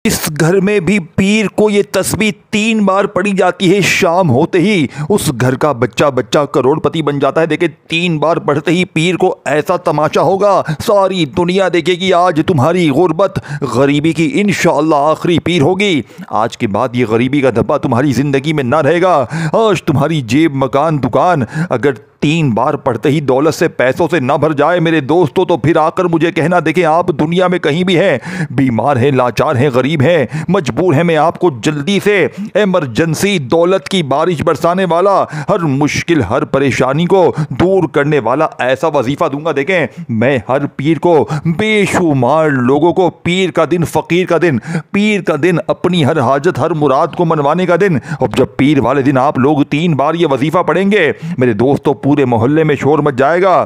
इस घर में भी पीर को ये तस्बीह 3 बार पढ़ी जाती है। शाम होते ही उस घर का बच्चा बच्चा करोड़पति बन जाता है। देखिए 3 बार पढ़ते ही पीर को ऐसा तमाशा होगा, सारी दुनिया देखेगी आज तुम्हारी गुर्बत गरीबी की इंशाअल्लाह आखिरी पीर होगी। आज के बाद ये गरीबी का धब्बा तुम्हारी ज़िंदगी में ना रहेगा। आज तुम्हारी जेब मकान दुकान अगर 3 बार पढ़ते ही दौलत से पैसों से ना भर जाए मेरे दोस्तों, तो फिर आकर मुझे कहना। देखें आप दुनिया में कहीं भी हैं, बीमार हैं, लाचार हैं, गरीब हैं, मजबूर हैं, मैं आपको जल्दी से इमरजेंसी दौलत की बारिश बरसाने वाला, हर मुश्किल हर परेशानी को दूर करने वाला ऐसा वजीफ़ा दूंगा। देखें मैं हर पीर को, बेशुमार लोगों को पीर का दिन, फ़कीर का दिन, पीर का दिन, अपनी हर हाजत हर मुराद को मनवाने का दिन। और जब पीर वाले दिन आप लोग 3 बार ये वजीफ़ा पढ़ेंगे मेरे दोस्तों, पूरे मोहल्ले में शोर मच जाएगा।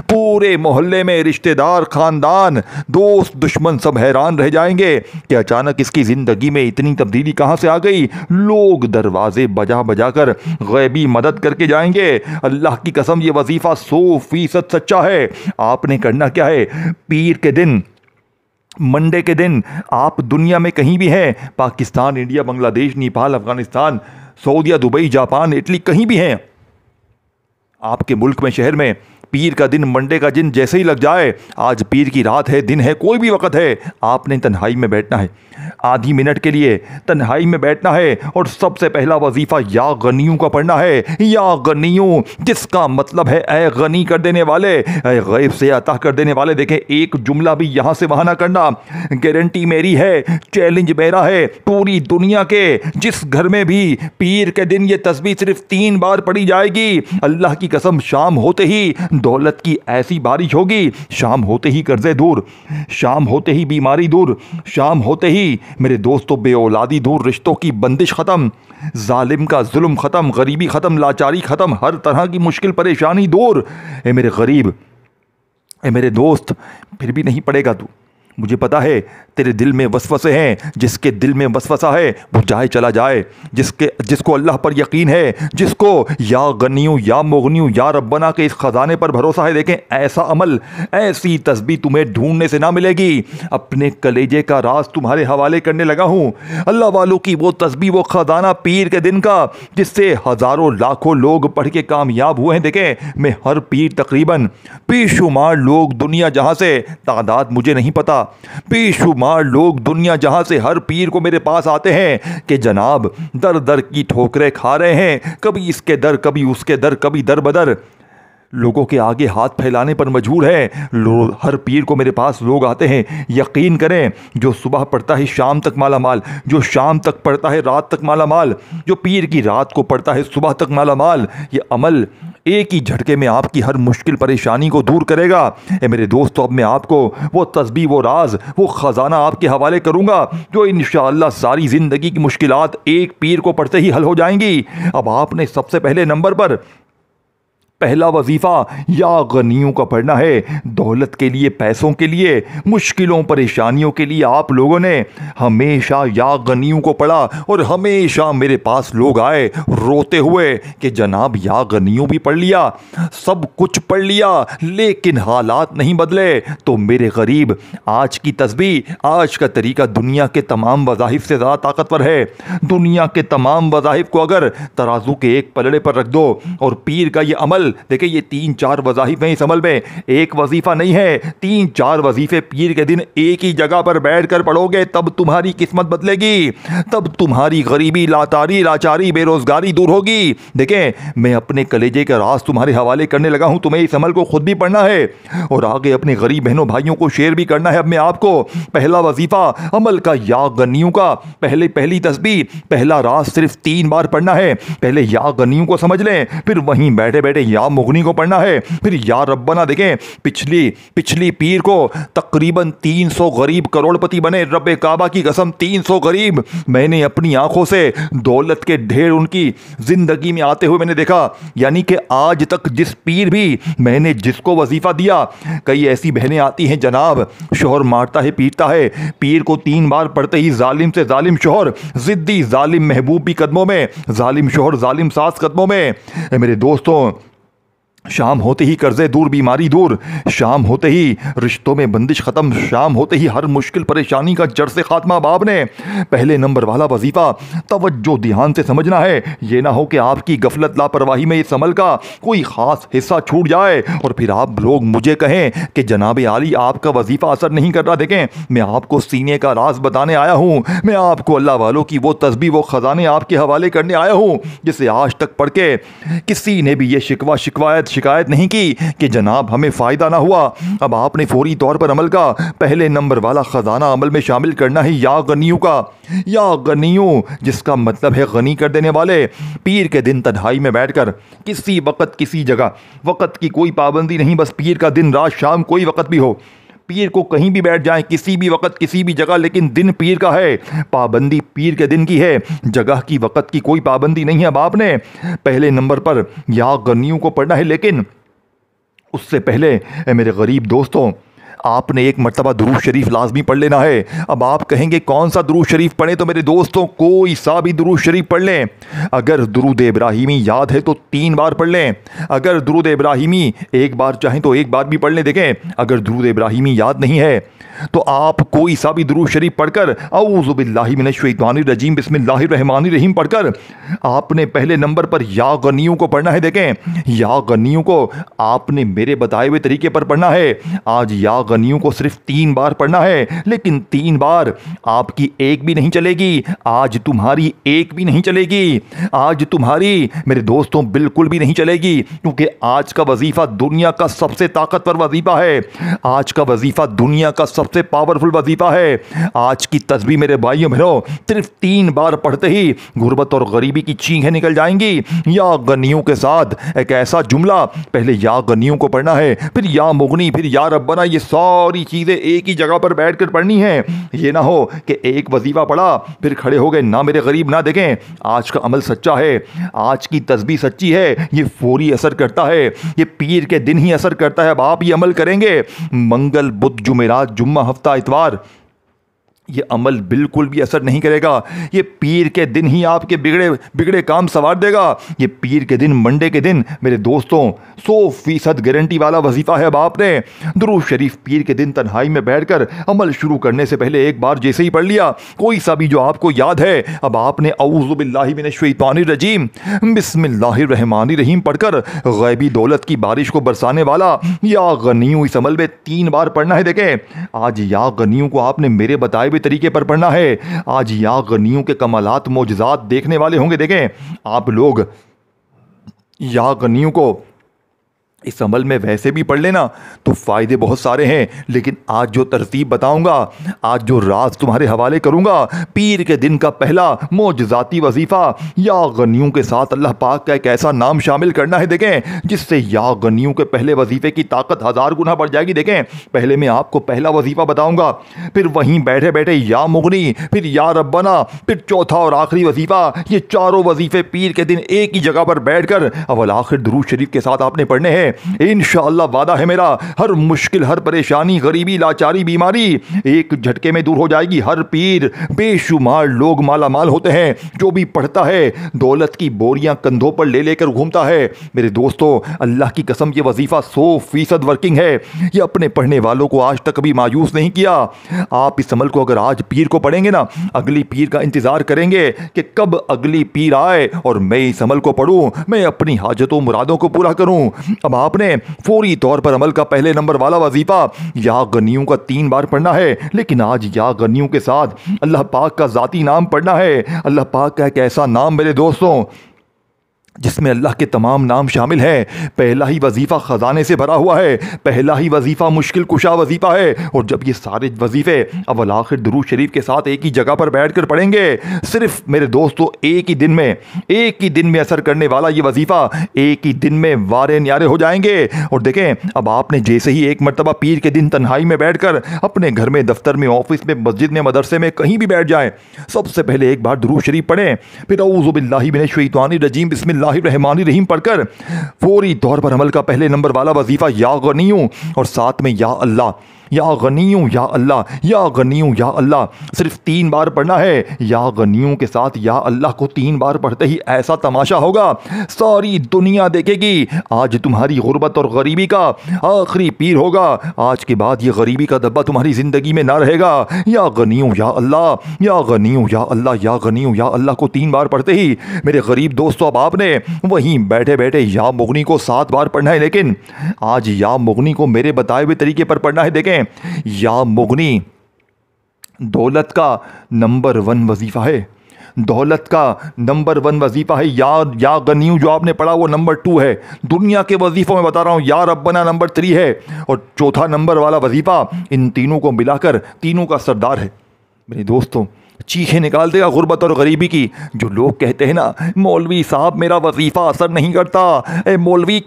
पूरे मोहल्ले में रिश्तेदार, खानदान, दोस्त, दुश्मन सब हैरान रह जाएंगे कि अचानक इसकी जिंदगी में इतनी तब्दीली कहां से आ गई। लोग दरवाजे बजा बजा कर गैबी मदद करके जाएंगे। अल्लाह की कसम ये वजीफा 100% सच्चा है। आपने करना क्या है, पीर के दिन, मंडे के दिन आप दुनिया में कहीं भी हैं, Pakistan, India, Bangladesh, Nepal, Afghanistan, Saudi, Dubai, Japan, Italy, कहीं भी हैं, आपके मुल्क में, शहर में पीर का दिन, मंडे का दिन जैसे ही लग जाए, आज पीर की रात है, दिन है, कोई भी वक्त है, आपने तन्हाई में बैठना है। आधी मिनट के लिए तन्हाई में बैठना है और सबसे पहला वजीफा या गनियों का पढ़ना है। या गनियों, जिसका मतलब है ए गनी कर देने वाले, ए गैब से अता कर देने वाले। देखें एक जुमला भी यहां से वहां ना करना। गारंटी मेरी है, चैलेंज मेरा है, पूरी दुनिया के जिस घर में भी पीर के दिन ये तस्बीह सिर्फ 3 बार पढ़ी जाएगी, अल्लाह की कसम शाम होते ही दौलत की ऐसी बारिश होगी, शाम होते ही कर्जे दूर, शाम होते ही बीमारी दूर, शाम होते ही मेरे दोस्तों बे औलादी दूर, रिश्तों की बंदिश खत्म, जालिम का जुल्म खत्म, गरीबी खत्म, लाचारी खत्म, हर तरह की मुश्किल परेशानी दूर। ए मेरे गरीब, ए मेरे दोस्त, फिर भी नहीं पड़ेगा तू, मुझे पता है तेरे दिल में वसवसे हैं। जिसके दिल में वसवसा है वो जाए चला जाए। जिसको अल्लाह पर यकीन है, जिसको या गनियों या मुगनियों या रब्बना के इस खजाने पर भरोसा है, देखें ऐसा अमल, ऐसी तस्बीह तुम्हें ढूंढने से ना मिलेगी। अपने कलेजे का राज तुम्हारे हवाले करने लगा हूँ। अल्लाह वालों की वो तस्बीह, वो खजाना पीर के दिन का, जिससे हज़ारों लाखों लोग पढ़ के कामयाब हुए हैं। देखें मैं हर पीर तकरीबन बेशुमार लोग दुनिया जहाँ से, तादाद मुझे नहीं पता, बेशुमार लोग दुनिया जहां से हर पीर को मेरे पास आते हैं कि जनाब दर दर की ठोकरें खा रहे हैं, कभी इसके दर, कभी उसके दर, कभी दर बदर, लोगों के आगे हाथ फैलाने पर मजबूर है। हर पीर को मेरे पास लोग आते हैं। यकीन करें, जो सुबह पढ़ता है शाम तक माला माल, जो शाम तक पढ़ता है रात तक माला माल, जो पीर की रात को पढ़ता है सुबह तक माला माल, ये अमल एक ही झटके में आपकी हर मुश्किल परेशानी को दूर करेगा। ए मेरे दोस्तों, अब मैं आपको वो तस्बीह, वो राज, वो ख़जाना आपके हवाले करूँगा जो इंशाअल्लाह सारी ज़िंदगी की मुश्किलात एक पीर को पढ़ते ही हल हो जाएंगी। अब आपने सबसे पहले नंबर पर पहला वजीफ़ा या गनियों का पढ़ना है। दौलत के लिए, पैसों के लिए, मुश्किलों परेशानियों के लिए आप लोगों ने हमेशा या गनियों को पढ़ा और हमेशा मेरे पास लोग आए रोते हुए कि जनाब या गनियों भी पढ़ लिया, सब कुछ पढ़ लिया, लेकिन हालात नहीं बदले। तो मेरे गरीब, आज की तस्बीह, आज का तरीका दुनिया के तमाम वज़ाहिफ से ज़्यादा ताकतवर है। दुनिया के तमाम वज़ाहिफ को अगर तराजू के एक पलड़े पर रख दो और पीर का ये अमल, देखिए ये 3-4 वज़ाइफ हैं इस अमल में, एक वजीफा नहीं है, 3-4 वजीफे पीर के दिन एक ही जगह पर बैठकर पढ़ोगे, तब तुम्हारी किस्मत बदलेगी, तब तुम्हारी गरीबी, लाचारी, बेरोजगारी दूर होगी। देखें मैं अपने कलेजे का राज तुम्हारे हवाले करने लगा हूं। तुम्हें इस अमल को खुद भी पढ़ना है और आगे अपने गरीब बहनों भाइयों को शेयर भी करना है। अब मैं आपको पहला वजीफा अमल का, या गनियों का, पहली तस्बीह, पहला राज सिर्फ 3 बार पढ़ना है। पहले या गनियों को समझ लें, फिर वहीं बैठे बैठे या मुगनी को पढ़ना है, फिर या रब्बना। देखें पिछली पीर को तकरीबन 300 गरीब करोड़पति बने, रब्बे काबा की कसम 300 गरीब मैंने अपनी आंखों से दौलत के ढेर उनकी जिंदगी में आते हुए मैंने देखा। यानी कि आज तक जिस पीर भी मैंने जिसको वजीफा दिया, कई ऐसी बहनें आती हैं जनाब, शोहर मारता है, पीटता है, पीर को 3 बार पढ़ते ही जालिम से जालिम शोहर, जिद्दी जालिम महबूब भी कदमों में, जालिम शोहर जालिम सास कदमों में। मेरे दोस्तों, शाम होते ही कर्जे दूर, बीमारी दूर, शाम होते ही रिश्तों में बंदिश खत्म, शाम होते ही हर मुश्किल परेशानी का जड़ से खात्मा। बाप ने पहले नंबर वाला वजीफा तवज्जो ध्यान से समझना है। ये ना हो कि आपकी गफलत लापरवाही में इस अमल का कोई खास हिस्सा छूट जाए और फिर आप लोग मुझे कहें कि जनाब आली आपका वजीफा असर नहीं कर रहा। देखें, मैं आपको सीने का राज बताने आया हूँ, मैं आपको अल्लाह वालों की वो तस्बीह वो खजाने आपके हवाले करने आया हूँ जिसे आज तक पढ़ के किसी ने भी ये शिकायत नहीं की कि जनाब हमें फ़ायदा ना हुआ। अब आपने फौरी तौर पर अमल का पहले नंबर वाला ख़जाना अमल में शामिल करना है, या गनियों का, या गनियों, जिसका मतलब है गनी कर देने वाले। पीर के दिन तन्हाई में बैठकर किसी वक़्त किसी जगह, वक़्त की कोई पाबंदी नहीं, बस पीर का दिन रात शाम कोई वक़्त भी हो, पीर को कहीं भी बैठ जाएं, किसी भी वक़्त किसी भी जगह, लेकिन दिन पीर का है, पाबंदी पीर के दिन की है, जगह की वक़्त की कोई पाबंदी नहीं है। अब आपने पहले नंबर पर या गनियों को पढ़ना है, लेकिन उससे पहले मेरे गरीब दोस्तों आपने एक मर्तबा दुरूद शरीफ लाजमी पढ़ लेना है। अब आप कहेंगे कौन सा दुरूद शरीफ पढ़ें, तो मेरे दोस्तों कोई सा भी दुरूद शरीफ पढ़ लें। अगर दुरूद इब्राहिमी याद है तो 3 बार पढ़ लें, अगर दुरूद इब्राहिमी एक बार चाहें तो एक बार भी पढ़ लें। देखें, अगर दुरूद इब्राहिमी याद नहीं है तो आप कोई सा भी दुरूद शरीफ पढ़कर औज़ु बिल्लाहि मिनश शैतानिर रजीम बिस्मिल्लाहिर रहमानिर रहीम पढ़कर आपने पहले नंबर पर या गनियों को पढ़ना है। देखें, या गनियों को आपने मेरे बताए हुए तरीके पर पढ़ना है। आज या गनियों को सिर्फ 3 बार पढ़ना है, लेकिन 3 बार आपकी एक भी नहीं चलेगी, आज तुम्हारी एक भी नहीं चलेगी, आज तुम्हारी मेरे दोस्तों बिल्कुल भी नहीं चलेगी, क्योंकि आज का वजीफा दुनिया का सबसे ताकतवर वजीफा है, आज का वजीफा दुनिया का सबसे पावरफुल वजीफा है। आज की तस्बीह मेरे भाइयों बहनों सिर्फ 3 बार पढ़ते ही गुर्बत और गरीबी की चीखें निकल जाएंगी। या गनियों के साथ एक ऐसा जुमला, पहले या गनियों को पढ़ना है, फिर या मुगनी, फिर या रब्बना, ये सारी चीजें एक ही जगह पर बैठकर पढ़नी है। ये ना हो कि एक वजीफा पढ़ा फिर खड़े हो गए, ना मेरे गरीब ना। देखें, आज का अमल सच्चा है, आज की तस्बीह सच्ची है, ये फौरी असर करता है, ये पीर के दिन ही असर करता है। अब आप ये अमल करेंगे मंगल बुध जुमेरात जुम्मा हफ्ता इतवार, ये अमल बिल्कुल भी असर नहीं करेगा। ये पीर के दिन ही आपके बिगड़े काम सवार देगा। ये पीर के दिन, मंडे के दिन मेरे दोस्तों 100% गारंटी वाला वजीफा है। अब आपने दुरूद शरीफ पीर के दिन तन्हाई में बैठकर अमल शुरू करने से पहले एक बार जैसे ही पढ़ लिया, कोई सा भी जो आपको याद है, अब आपने औज़ु बिल्लाहि मिनश शैतानिर रजीम बिस्मिल्लाहिर रहमानिर रहीम पढ़कर गैबी दौलत की बारिश को बरसाने वाला या गनियों इस अमल में 3 बार पढ़ना है। देखें, आज या गनियों को आपने मेरे बताए तरीके पर पढ़ना है। आज या गनियों के कमालात मौजज़ात देखने वाले होंगे। देखें, आप लोग या गनियों को इस अमल में वैसे भी पढ़ लेना तो फ़ायदे बहुत सारे हैं, लेकिन आज जो तरतीब बताऊंगा, आज जो राज तुम्हारे हवाले करूंगा, पीर के दिन का पहला मौजज़ाती वजीफ़ा या गनियों के साथ अल्लाह पाक का एक ऐसा नाम शामिल करना है, देखें, जिससे या गनियों के पहले वजीफ़े की ताकत 1000 गुना बढ़ जाएगी। देखें, पहले मैं आपको पहला वजीफ़ा बताऊंगा, फिर वहीं बैठे बैठे या मुगनी, फिर या रब्बना, फिर चौथा और आखिरी वजीफ़ा। ये चारों वजीफ़े पीर के दिन एक ही जगह पर बैठकर अव्वल आखिर दुरूद शरीफ के साथ आपने पढ़ने हैं। इंशाअल्लाह वादा है मेरा, हर मुश्किल, हर परेशानी, गरीबी, लाचारी, बीमारी एक झटके में दूर हो जाएगी। हर पीर, बेशुमार लोग माला माल होते हैं, जो भी पढ़ता है दौलत की बोरियां कंधों पर ले लेकर घूमता है। मेरे दोस्तों, अल्लाह की कसम ये वजीफा 100% वर्किंग है। ये अपने पढ़ने वालों को आज तक कभी मायूस नहीं किया। आप इस अमल को अगर आज पीर को पढ़ेंगे ना, अगली पीर का इंतजार करेंगे कि कब अगली पीर आए और मैं इस अमल को पढ़ूं, मैं अपनी हाजतों मुरादों को पूरा करूं। अब आपने फौरी तौर पर अमल का पहले नंबर वाला वजीफा या गनियों का 3 बार पढ़ना है, लेकिन आज या गनियों के साथ अल्लाह पाक का जाती नाम पढ़ना है। अल्लाह पाक का एक ऐसा नाम मेरे दोस्तों जिसमें अल्लाह के तमाम नाम शामिल हैं। पहला ही वजीफ़ा ख़जाने से भरा हुआ है, पहला ही वजीफ़ा मुश्किल कुशा वजीफ़ा है। और जब ये सारे वजीफ़े अव्वल आखिर दुरूद शरीफ के साथ एक ही जगह पर बैठकर पढ़ेंगे, सिर्फ मेरे दोस्तों एक ही दिन में असर करने वाला ये वजीफ़ा एक ही दिन में वारे न्यारे हो जाएंगे। और देखें, अब आपने जैसे ही एक मरतबा पीर के दिन तन्हाई में बैठकर अपने घर में, दफ्तर में, ऑफिस में, मस्जिद में, मदरसे में कहीं भी बैठ जाएं, सबसे पहले एक बार दुरूद शरीफ पढ़ें, फिर औज़ु बिल्लाहि मिनश शैतानिर रजीम बिस्मिल्लाहिर्रहमानिर रहीम पढ़कर फौरी तौर पर अमल का पहले नंबर वाला वजीफा या गनियूं और साथ में या अल्लाह या गनियों या अल्लाह, या गनियों या अल्लाह। सिर्फ 3 बार पढ़ना है। या गनियों के साथ या अल्लाह को 3 बार पढ़ते ही ऐसा तमाशा होगा, सारी दुनिया देखेगी। आज तुम्हारी गुर्बत और गरीबी का आखिरी पीर होगा। आज के बाद ये गरीबी का दब्बा तुम्हारी जिंदगी में ना रहेगा। या गनियों या अल्लाह, या गनियों या अल्लाह, या गनियों या अल्लाह को 3 बार पढ़ते ही मेरे गरीब दोस्तों, अब आपने वहीं बैठे बैठे या मुगनी को 7 बार पढ़ना है। लेकिन आज या मुगनी को मेरे बताए हुए तरीके पर पढ़ना है। देखें, या मुगनी दौलत का नंबर 1 वजीफा है। दौलत का नंबर 1 वजीफा है। या गनियों जो आपने पढ़ा वो नंबर 2 है। दुनिया के वजीफों में बता रहा हूँ, या रब्बना नंबर 3 है, और चौथा नंबर वाला वजीफा इन तीनों को मिलाकर तीनों का सरदार है। मेरे दोस्तों, चीखें निकाल देगा गुर्बत और गरीबी की। जो लोग कहते हैं ना, मौलवी साहब मेरा वजीफा असर नहीं करता, मौलवी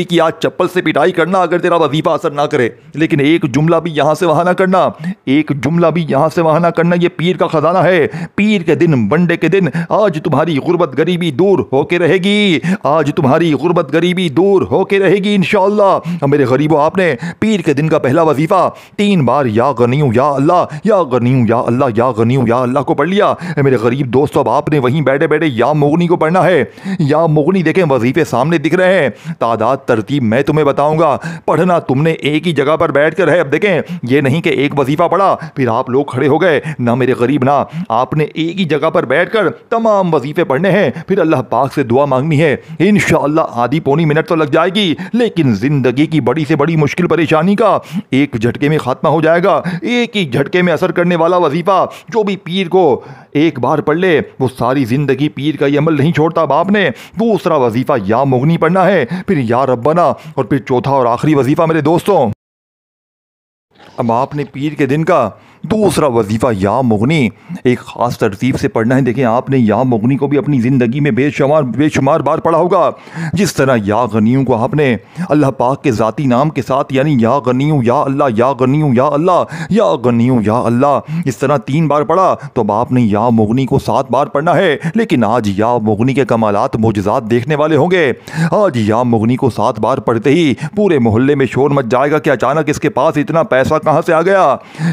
की आज चप्पल से पिटाई करना अगर तेरा वजीफा असर ना करे, लेकिन एक जुमला भी यहाँ से वहाँ ना करना, एक जुमला भी यहाँ से वहाँ ना करना। ये पीर का खजाना है। पीर के दिन, मंडे के दिन आज तुम्हारी गुर्बत गरीबी दूर होके रहेगी। आज तुम्हारी गुर्बत गरीबी दूर होके रहेगी इंशाअल्लाह। मेरे गरीबों, आपने पीर के दिन का पहला वजीफा 3 बार या गनियों या अल्लाह, या गनियों या अल्लाह, या गनियों या अल्लाह को पढ़ लिया। मेरे गरीब दोस्तों, अब आपने वहीं बैठे बैठे या मुगनी को पढ़ना है। या मुगनी देखें, वजीफे सामने दिख रहे हैं, तादाद तरतीब मैं तुम्हें बताऊंगा, पढ़ना तुमने एक ही जगह पर बैठ कर है। अब देखें, ये नहीं कि एक वजीफा पढ़ा फिर आप लोग खड़े हो गए, ना मेरे गरीब, ना। आपने एक ही जगह पर बैठकर तमाम वजीफे पढ़ने हैं, फिर अल्लाह पाक से दुआ मांगनी है। इंशाअल्लाह आधी पौनी मिनट तो लग जाएगी, लेकिन जिंदगी की बड़ी से बड़ी मुश्किल परेशानी का एक झटके में खात्मा हो जाएगा। एक ही झटके में असर करने वाला वजीफा जो भी पीर को एक बार पढ़ ले, वो सारी जिंदगी पीर का ये अमल नहीं छोड़ता। बाप ने दूसरा वजीफा या मुगनी पढ़ना है, फिर या रब्बना, और फिर चौथा और आखिरी वजीफा मेरे दोस्तों, अब आपने पीर के दिन का दूसरा वजीफा या मुगनी एक ख़ास तरतीब से पढ़ना है। देखें, आपने या मुगनी को भी अपनी ज़िंदगी में बेशुमार बार पढ़ा होगा। जिस तरह या गनियों को आपने अल्लाह पाक के ज़ाती नाम के साथ, यानी या गनियों या अल्लाह, या गनियों या अल्लाह, या गनियों या अल्लाह, इस तरह 3 बार पढ़ा, तो अब आपने या मुगनी को 7 बार पढ़ना है। लेकिन आज या मुगनी के कमालात मोजज़ात देखने वाले होंगे। आज या मुगनी को 7 बार पढ़ते ही पूरे मोहल्ले में शोर मच जाएगा कि अचानक इसके पास इतना पैसा कहाँ से आ गया।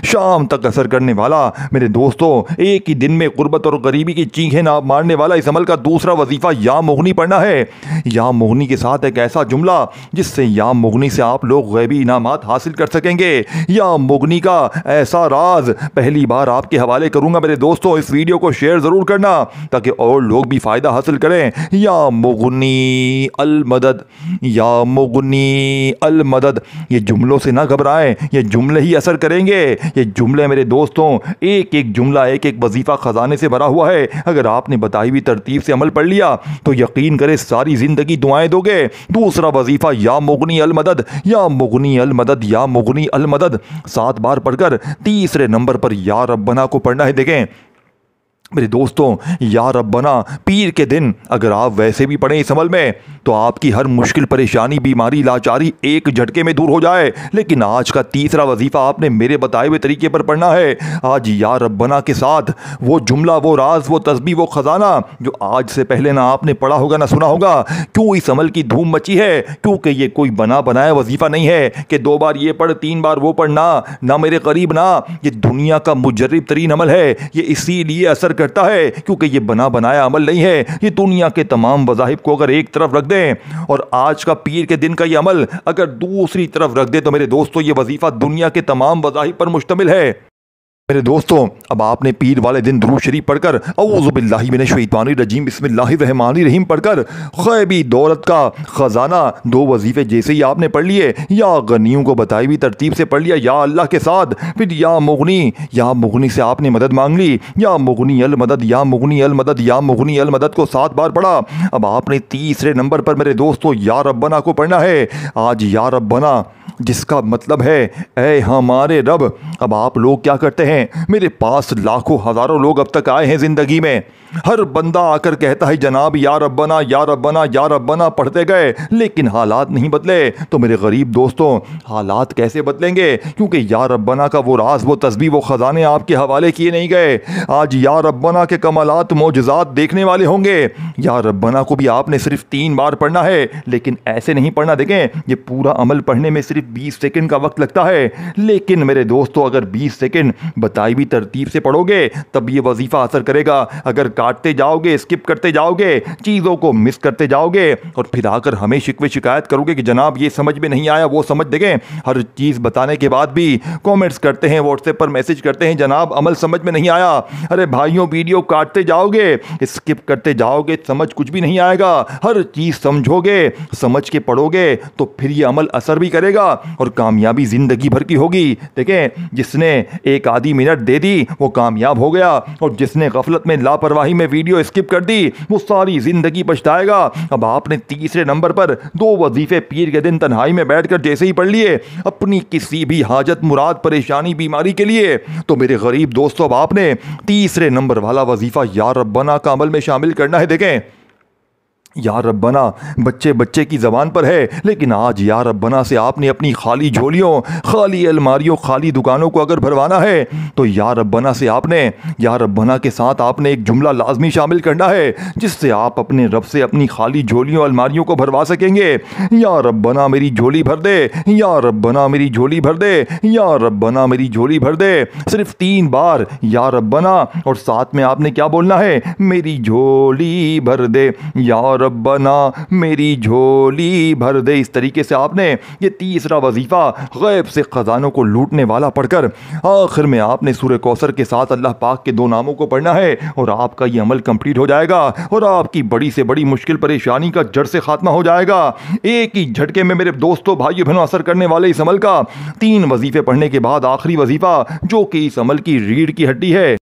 शाम तक असर करने वाला मेरे दोस्तों, एक ही दिन में गुर्बत और गरीबी की चीखें ना मारने वाला इस अमल का दूसरा वजीफा या मुगनी पढ़ना है। या मुगनी के साथ एक ऐसा जुमला जिससे या मुगनी से आप लोग गैबी इनामात हासिल कर सकेंगे। या मुगनी का ऐसा राज पहली बार आपके हवाले करूंगा मेरे दोस्तों। इस वीडियो को शेयर जरूर करना ताकि और लोग भी फायदा हासिल करें। या मुगनी अल मदद, या मुगनी अल मदद, ये जुमलों से ना घबराएं, ये जुमले ही असर करेंगे। ये जुमले मेरे दोस्तों, एक एक जुमला एक एक वजीफा खजाने से भरा हुआ है। अगर आपने बताई हुई तरतीब से अमल पढ़ लिया तो यकीन करें सारी जिंदगी दुआएं दोगे। दूसरा वजीफा या मुगनी अल मदद, या मुगनी अल मदद, या मुगनी अल मदद 7 बार पढ़कर तीसरे नंबर पर या रब्बना को पढ़ना है। देखें मेरे दोस्तों, या रब्बना पीर के दिन अगर आप वैसे भी पढ़ें इस अमल में तो आपकी हर मुश्किल, परेशानी, बीमारी, लाचारी एक झटके में दूर हो जाए। लेकिन आज का तीसरा वजीफा आपने मेरे बताए हुए तरीके पर पढ़ना है। आज या रब्बना के साथ वो जुमला, वो राज, वो तस्बीह, वो खजाना जो आज से पहले ना आपने पढ़ा होगा ना सुना होगा। क्यों इस अमल की धूम मची है? क्योंकि ये कोई बना बनाया वजीफा नहीं है कि 2 बार ये पढ़ 3 बार वो पढ़ना, ना मेरे करीब, ना। ये दुनिया का मुजर्रिब तरीन अमल है। ये इसीलिए असर करता है क्योंकि ये बना बनाया अमल नहीं है। ये दुनिया के तमाम वज़ाहिब को अगर एक तरफ रख दें और आज का पीर के दिन का ये अमल अगर दूसरी तरफ रख दें तो मेरे दोस्तों ये वजीफा दुनिया के तमाम वज़ाहिब पर मुश्तमिल है। मेरे दोस्तों, अब आपने पीर वाले दिन दुरूद शरीफ पढ़कर औज़ु बिल्लाहि मिनश शैतानिर रजीम बिस्मिल्लाहिर रहमानिर रहीम पढ़कर ग़ैबी दौलत का ख़जाना 2 वजीफ़े जैसे ही आपने पढ़ लिए, या गनियों को बताई हुई तरतीब से पढ़ लिया या अल्लाह के साथ, फिर या मुगनी से आपने मदद मांग ली। या मुगनी अल मदद, या मुगनी अल मदद, या मुगनी अल मदद को 7 बार पढ़ा। अब आपने तीसरे नंबर पर मेरे दोस्तों या रब्बना को पढ़ना है। आज या रब्बना जिसका मतलब है ए हमारे रब। अब आप लोग क्या करते हैं, देखें मेरे पास लाखों हज़ारों लोग अब तक आए हैं ज़िंदगी में, हर बंदा आकर कहता है जनाब या रब्बना या रब्बना या रब्बना पढ़ते गए, लेकिन हालात नहीं बदले। तो मेरे गरीब दोस्तों, हालात कैसे बदलेंगे? क्योंकि या रब्बना का वो राज, वो तस्बीह, वो ख़जाने आपके हवाले किए नहीं गए। आज या रब्बना के कमालात, मौजज़ात देखने वाले होंगे। या रब्बना को भी आपने सिर्फ 3 बार पढ़ना है, लेकिन ऐसे नहीं पढ़ना। देखें, ये पूरा अमल पढ़ने में सिर्फ 20 सेकंड का वक्त लगता है, लेकिन मेरे दोस्तों अगर 20 सेकंड बताई भी तरतीब से पढ़ोगे तब ये वजीफ़ा असर करेगा। अगर काटते जाओगे, स्किप करते जाओगे, चीज़ों को मिस करते जाओगे और फिर आकर हमें शिकवे शिकायत करोगे कि जनाब ये समझ में नहीं आया, वो समझ, देखें हर चीज़ बताने के बाद भी कमेंट्स करते हैं, व्हाट्सएप पर मैसेज करते हैं जनाब अमल समझ में नहीं आया। अरे भाइयों, वीडियो काटते जाओगे, स्किप करते जाओगे, समझ कुछ भी नहीं आएगा। हर चीज़ समझोगे, समझ के पढ़ोगे तो फिर ये अमल असर भी करेगा और कामयाबी ज़िंदगी भर की होगी। देखें, जिसने एक आधी मिनट दे दी वो कामयाब हो गया, और जिसने गफलत में, लापरवाही में वीडियो स्किप कर दी वो सारी ज़िंदगी पछताएगा। अब आपने तीसरे नंबर पर 2 वजीफे पीर के दिन तन्हाई में बैठकर जैसे ही पढ़ लिए अपनी किसी भी हाजत, मुराद, परेशानी, बीमारी के लिए, तो मेरे गरीब दोस्तों अब आपने तीसरे नंबर वाला वजीफा या रब्बना का अमल में शामिल करना है। देखें, या रब्बना बच्चे बच्चे की ज़बान पर है, लेकिन आज या रब्बना से आपने अपनी खाली झोलियों, खाली अलमारियों, खाली दुकानों को अगर भरवाना है तो या रब्बना से आपने, या रब्बना के साथ आपने एक जुमला लाजमी शामिल करना है जिससे आप अपने रब से अपनी खाली झोलियों, अलमारियों को भरवा सकेंगे। या रब्बना मेरी झोली भर दे, या रब्बना मेरी झोली भर दे, या रब्बना मेरी झोली भर दे। सिर्फ 3 बार या रब्बना, और साथ में आपने क्या बोलना है? मेरी झोली भर दे, या रब्बना मेरी झोली भर दे। इस तरीके से आपने ये तीसरा वजीफा गैब से खजानों को लूटने वाला पढ़कर आखिर में आपने सूरह कौसर के साथ अल्लाह पाक के 2 नामों को पढ़ना है, और आपका ये अमल कंप्लीट हो जाएगा और आपकी बड़ी से बड़ी मुश्किल परेशानी का जड़ से खात्मा हो जाएगा। एक ही झटके में मेरे दोस्तों, भाइयों बहनों, असर करने वाले इस अमल का 3 वजीफे पढ़ने के बाद आखिरी वजीफा, जो कि इस अमल की रीढ़ की हड्डी है,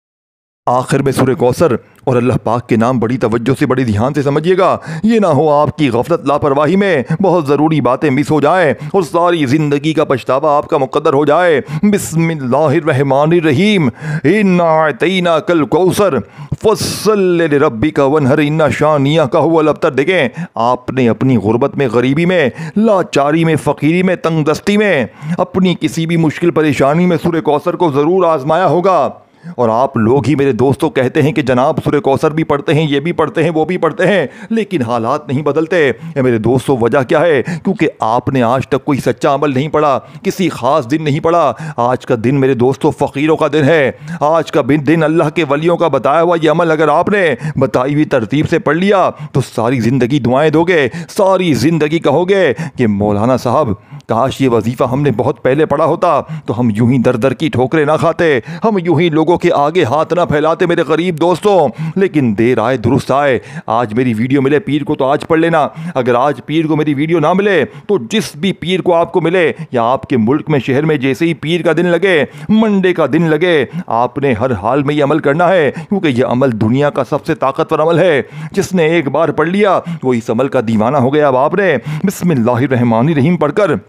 आखिर में सूरह कौसर और अल्लाह पाक के नाम बड़ी तवज्जो से, बड़ी ध्यान से समझिएगा। ये ना हो आपकी गफलत, लापरवाही में बहुत ज़रूरी बातें मिस हो जाए और सारी ज़िंदगी का पछतावा आपका मुक़द्दर हो जाए। बिस्मिल्लाहिर्रहमानिर्रहीम। इन्ना अतैना कल कौसर फस्सल लिरब्बिका वन्हर इन्ना शानियाका हुवल अब्तर। देखें, आपने अपनी गुर्बत में, गरीबी में, लाचारी में, फ़कीरी में, तंगदस्ती में, अपनी किसी भी मुश्किल परेशानी में सूरह कौसर को ज़रूर आजमाया होगा। और आप लोग ही मेरे दोस्तों कहते हैं कि जनाब सूरह कौसर भी पढ़ते हैं, ये भी पढ़ते हैं, वो भी पढ़ते हैं, लेकिन हालात नहीं बदलते। मेरे दोस्तों, वजह क्या है? क्योंकि आपने आज तक कोई सच्चा अमल नहीं पढ़ा, किसी ख़ास दिन नहीं पढ़ा। आज का दिन मेरे दोस्तों फ़कीरों का दिन है। आज का दिन अल्लाह के वलियों का बताया हुआ ये अमल अगर आपने बताई हुई तरतीब से पढ़ लिया तो सारी ज़िंदगी दुआएँ दोगे, सारी ज़िंदगी कहोगे कि मौलाना साहब काश ये वजीफ़ा हमने बहुत पहले पढ़ा होता तो हम यूं ही दर दर की ठोकरें ना खाते, हम यूं ही लोगों के आगे हाथ ना फैलाते मेरे गरीब दोस्तों। लेकिन देर आए दुरुस्त आए। आज मेरी वीडियो मिले पीर को तो आज पढ़ लेना, अगर आज पीर को मेरी वीडियो ना मिले तो जिस भी पीर को आपको मिले, या आपके मुल्क में, शहर में जैसे ही पीर का दिन लगे, मंडे का दिन लगे, आपने हर हाल में ये अमल करना है, क्योंकि ये अमल दुनिया का सबसे ताकतवर अमल है। जिसने एक बार पढ़ लिया वो इस अमल का दीवाना हो गया। अब आपने बिस्मिल्लाहिर्रहमानिर्रहीम पढ़कर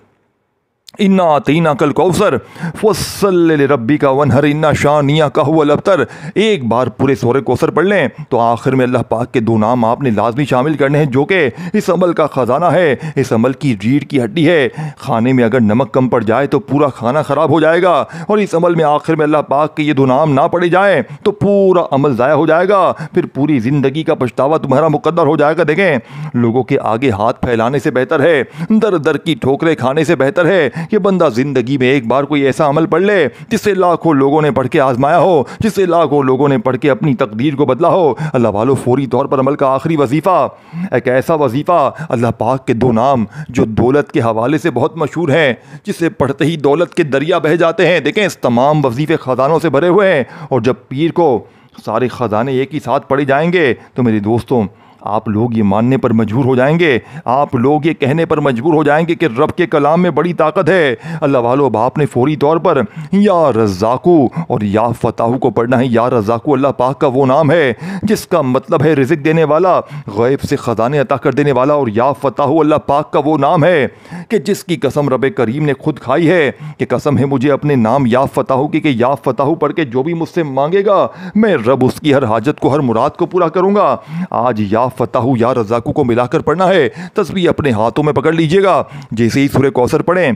इन्ना अतैना कल कौसर फस्सल लिरब्बिका वन्हर इन्ना शानियाका हुवल अब्तर एक बार पूरे सूरह कौसर पढ़ लें तो आखिर में अल्लाह पाक के 2 नाम आपने लाजमी शामिल करने हैं, जो कि इस अमल का ख़जाना है, इस अमल की रीढ़ की हड्डी है। खाने में अगर नमक कम पड़ जाए तो पूरा खाना ख़राब हो जाएगा, और इस अमल में आखिर में अल्लाह पाक के ये 2 नाम ना पढ़े जाएँ तो पूरा अमल ज़ाया हो जाएगा, फिर पूरी ज़िंदगी का पछतावा तुम्हारा मुक़द्दर हो जाएगा। देखें, लोगों के आगे हाथ फैलाने से बेहतर है, दर दर की ठोकरें खाने से बेहतर है कि बंदा जिंदगी में एक बार कोई ऐसा अमल पढ़ ले जिसे लाखों लोगों ने पढ़ के आजमाया हो, जिसे लाखों लोगों ने पढ़ के अपनी तकदीर को बदला हो। अल्लाह वालों, फौरी तौर पर अमल का आखिरी वजीफा, एक ऐसा वजीफा, अल्लाह पाक के 2 नाम जो दौलत के हवाले से बहुत मशहूर हैं, जिसे पढ़ते ही दौलत के दरिया बह जाते हैं। देखें, इस तमाम वजीफे खजानों से भरे हुए हैं, और जब पीर को सारे खजाने एक ही साथ पढ़े जाएंगे तो मेरे दोस्तों आप लोग ये मानने पर मजबूर हो जाएंगे, आप लोग ये कहने पर मजबूर हो जाएंगे कि रब के कलाम में बड़ी ताकत है। अल्लाह वालों, अब आपने फौरी तौर पर या रज़्ज़ाकू और या फताहू को पढ़ना है। या रज़्ज़ाकू अल्लाह पाक का वो नाम है जिसका मतलब है रिज़्क़ देने वाला, गैब से ख़ज़ाने अता कर देने वाला। और या फताहू अल्लाह पाक का वो नाम है कि जिसकी कसम रब करीम ने खुद खाई है कि कसम है मुझे अपने नाम या फताहू की कि या फताहू पढ़ के जो भी मुझसे मांगेगा मैं रब उसकी हर हाजत को, हर मुराद को पूरा करूंगा। आज या फताहू या रज़्ज़ाकू को मिलाकर पढ़ना है। तस्बीह अपने हाथों में पकड़ लीजिएगा। जैसे ही सूरह कौसर पढ़ें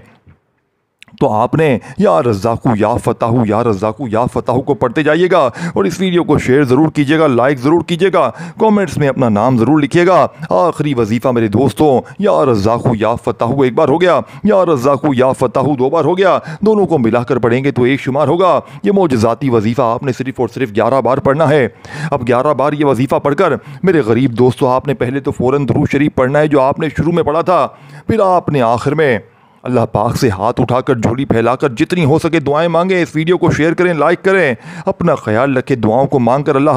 तो आपने या रज़्ज़ाकू या फताहू या रज़्ज़ाकू या फताहू को पढ़ते जाइएगा। और इस वीडियो को शेयर ज़रूर कीजिएगा, लाइक ज़रूर कीजिएगा, कमेंट्स में अपना नाम ज़रूर लिखिएगा। आखिरी वजीफ़ा मेरे दोस्तों, या रज़्ज़ाकू या फताहू एक बार हो गया, या रज़्ज़ाकू या फताहू 2 बार हो गया। दोनों को मिलाकर पढ़ेंगे तो एक शुमार होगा। ये मोजज़ाती वजीफ़ा आपने सिर्फ़ और सिर्फ 11 बार पढ़ना है। अब 11 बार ये वजीफ़ा पढ़कर मेरे गरीब दोस्तों, आपने पहले तो फ़ौरन दुरूद शरीफ पढ़ना है जो आपने शुरू में पढ़ा था। फिर आपने आखिर में अल्लाह पाक से हाथ उठाकर, झोली फैलाकर जितनी हो सके दुआएं मांगें। इस वीडियो को शेयर करें, लाइक करें, अपना ख्याल रखें, दुआओं को मांग कर अल्लाह